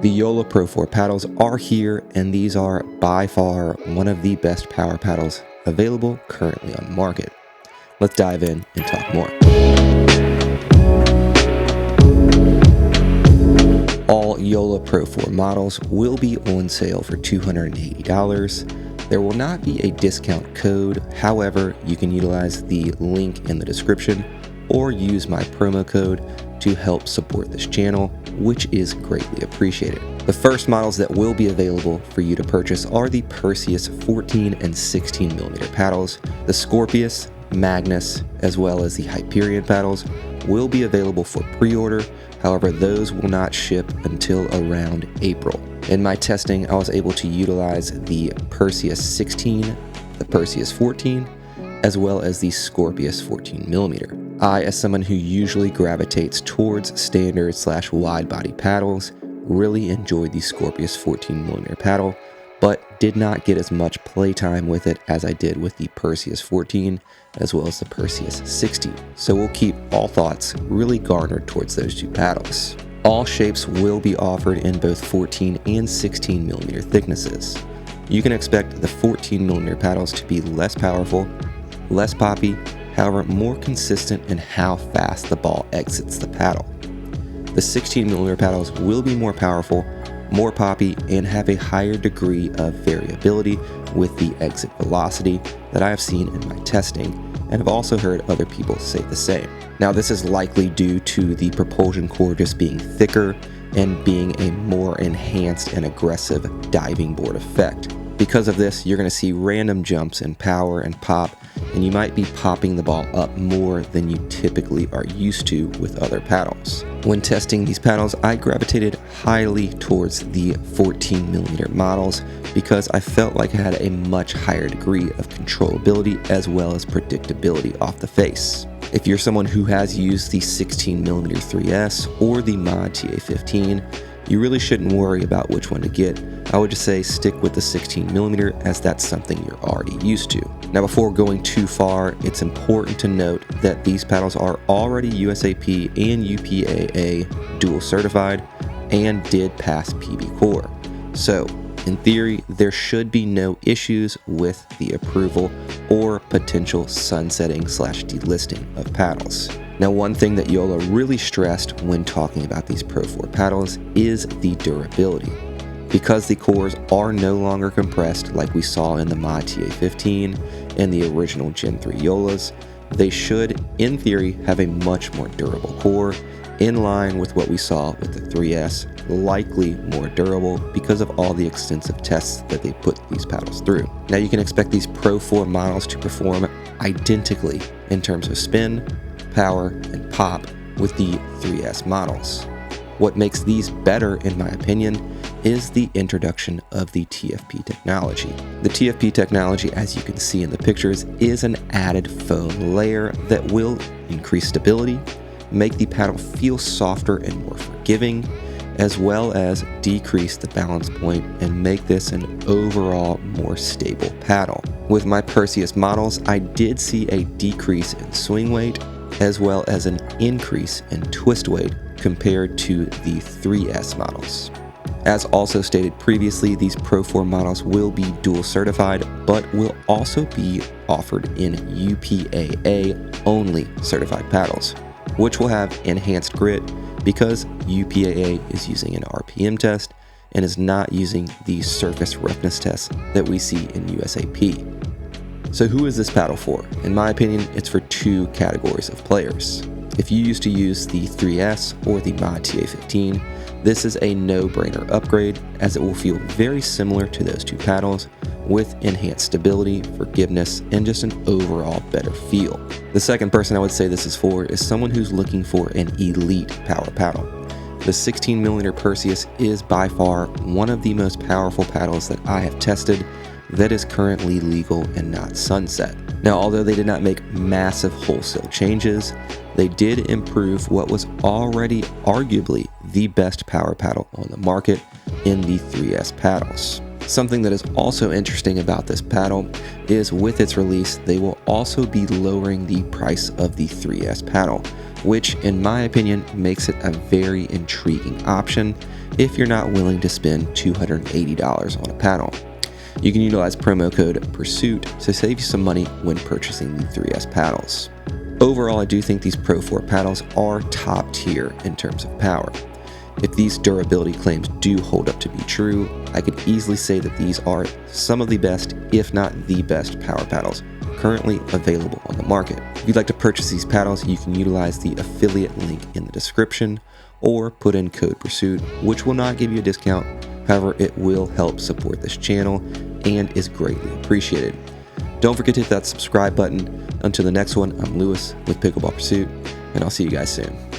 The Yola Pro 4 paddles are here, and these are by far one of the best power paddles available currently on the market. Let's dive in and talk more. All Yola Pro 4 models will be on sale for $280. There will not be a discount code, however, you can utilize the link in the description or use my promo code to help support this channel, which is greatly appreciated. The first models that will be available for you to purchase are the Perseus 14 and 16 millimeter paddles. The Scorpius, Magnus, as well as the Hyperion paddles will be available for pre-order. However, those will not ship until around April. In my testing, I was able to utilize the Perseus 16, the Perseus 14, as well as the Scorpius 14 millimeter. I, as someone who usually gravitates towards standard/wide body paddles, really enjoyed the Scorpius 14 millimeter paddle, but did not get as much playtime with it as I did with the Perseus 14 as well as the Perseus 16. So we'll keep all thoughts really garnered towards those two paddles. All shapes will be offered in both 14 and 16 millimeter thicknesses. You can expect the 14 millimeter paddles to be less powerful, less poppy, however more consistent in how fast the ball exits the paddle. The 16 millimeter paddles will be more powerful, more poppy, and have a higher degree of variability with the exit velocity that I have seen in my testing, and have also heard other people say the same. Now, this is likely due to the propulsion core just being thicker and being a more enhanced and aggressive diving board effect. Because of this, you're going to see random jumps in power and pop, and you might be popping the ball up more than you typically are used to with other paddles. When testing these paddles, I gravitated highly towards the 14 millimeter models because I felt like I had a much higher degree of controllability as well as predictability off the face. If you're someone who has used the 16 millimeter 3S or the Mod TA15, you really shouldn't worry about which one to get. I would just say stick with the 16 millimeter as that's something you're already used to. Now, before going too far, it's important to note that these paddles are already USAP and UPAA dual certified and did pass PBCoR. So, in theory, there should be no issues with the approval or potential sunsetting/delisting of paddles. Now, one thing that Yola really stressed when talking about these Pro 4 paddles is the durability. Because the cores are no longer compressed like we saw in the Mod TA15 and the original Gen 3 Yolas, they should, in theory, have a much more durable core, in line with what we saw with the 3S, likely more durable because of all the extensive tests that they put these paddles through. Now, you can expect these Pro 4 models to perform identically in terms of spin, power, and pop with the 3S models. What makes these better, in my opinion, is the introduction of the TFP technology. The TFP technology, as you can see in the pictures, is an added foam layer that will increase stability, make the paddle feel softer and more forgiving, as well as decrease the balance point and make this an overall more stable paddle. With my Perseus models, I did see a decrease in swing weight, as well as an increase in twist weight compared to the 3S models. As also stated previously, these Pro 4 models will be dual certified, but will also be offered in UPAA only certified paddles, which will have enhanced grit because UPAA is using an RPM test and is not using the surface roughness test that we see in USAP. So who is this paddle for? In my opinion, it's for two categories of players. If you used to use the 3S or the Mod TA15, this is a no-brainer upgrade as it will feel very similar to those two paddles with enhanced stability, forgiveness, and just an overall better feel. The second person I would say this is for is someone who's looking for an elite power paddle. The 16 millimeter Perseus is by far one of the most powerful paddles that I have tested that is currently legal and not sunset. Now, although they did not make massive wholesale changes, they did improve what was already arguably the best power paddle on the market in the 3S paddles. Something that is also interesting about this paddle is with its release, they will also be lowering the price of the 3S paddle, which in my opinion makes it a very intriguing option if you're not willing to spend $280 on a paddle. You can utilize promo code PURSUIT to save you some money when purchasing the 3S paddles. Overall, I do think these Pro 4 paddles are top tier in terms of power. If these durability claims do hold up to be true, I could easily say that these are some of the best, if not the best, power paddles currently available on the market. If you'd like to purchase these paddles, you can utilize the affiliate link in the description or put in code PURSUIT, which will not give you a discount. However, it will help support this channel and is greatly appreciated. Don't forget to hit that subscribe button. Until the next one, I'm Lewis with Pickleball Pursuit, and I'll see you guys soon.